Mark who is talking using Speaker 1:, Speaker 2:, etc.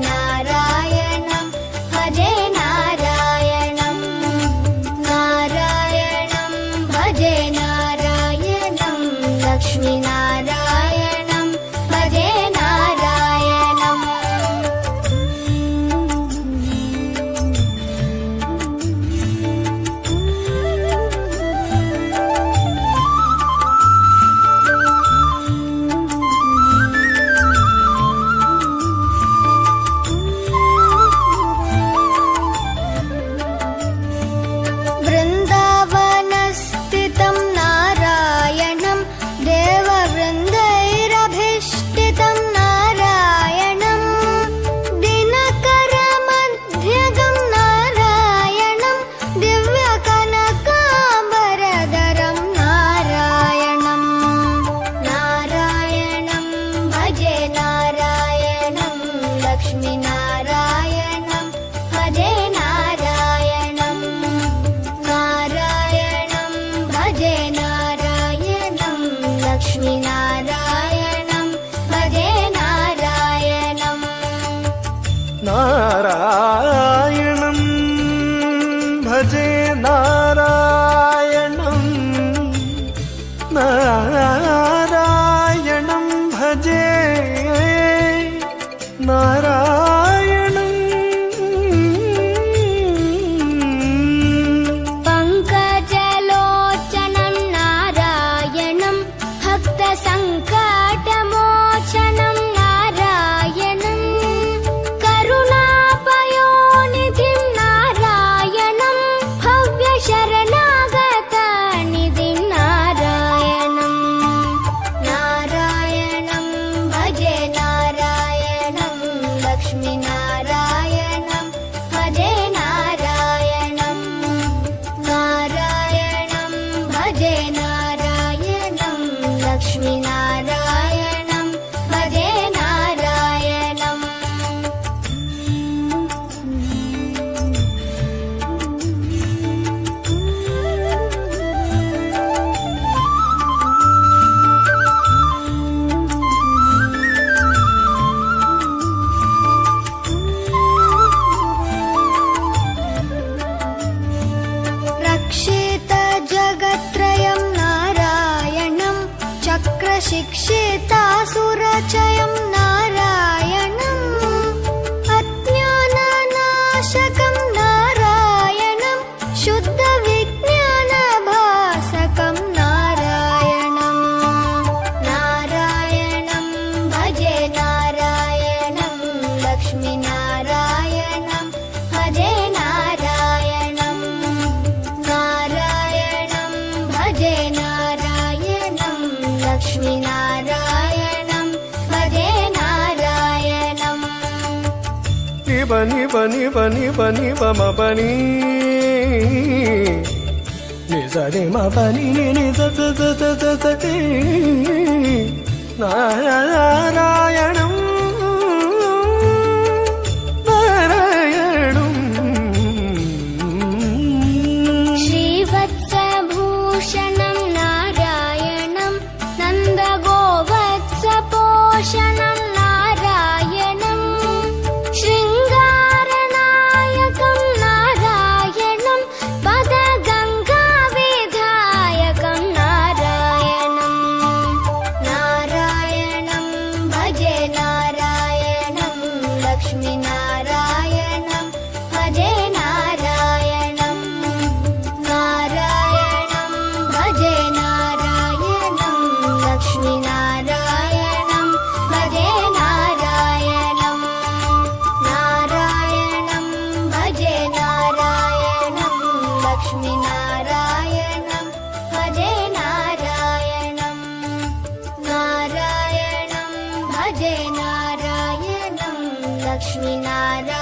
Speaker 1: नारायणं भजे नारायणं नारायणं भजे नारायणं लक्ष्मीनारायणं भजे नारायणम् वृन्दावनस्थितं नारायणं देववृन्दैरभीष्टितं नारायणं दिनकरमध्यगं नारायणं दिव्यकनकाम्बरधरं नारायणं नारायणं भजे नारायणं लक्ष्मीनारायणं भजे नारायणं नारायणं भजे नारायणं लक्ष्मीनारायणं भजे नारायणम्
Speaker 2: नारायणं भजे नारायणं नारायणं भजे नारायणम्
Speaker 1: पङ्कजलोचनं नारायणं भक्तसङ्कटमोचनं नारायणं करुणापयोनिधिं नारायणं भव्यशरणागतनिधिं नारायणं नारायणं भजे नारायणं लक्ष्मीनारायणं भजे नारायणं नारायणं भजे नारायणं लक्ष्मीनारायणं भजे नारायणम् रक्षितजगत्त्रयं नारायणं चक्रशिक्षितासुरचयं नारायणम् अज्ञाननाशकं नारायणं शुद्धविज्ञानभासकं नारायणं नारायणं भजे नारायणं लक्ष्मीनारायणं भजे नारायणं नारायणं भजे नारायणं लक्ष्मीनारायणं भजे नारायणम्
Speaker 2: निब निब निब निब निब मपनि निज नि मपनि नि ज ज ज ज ज ज ति नारायणं नारायणं
Speaker 1: श्रीवत्सभूषणं नारायणं नन्दगोवत्सपोषणं नारायणं शृङ्गारनायकं नारायणं पदगङ्गाविधायकं नारायणं नारायणं भजे नारायणं लक्ष्मीनारायणं भजे नारायणं नारायणं भजे नारायणं लक्ष्मीनारायणं भजे नारायणं नारायणं भजे नारायणं लक्ष्मीनारायणं भजे नारायणं नारायणं भजे नारायणं लक्ष्मीनारायणं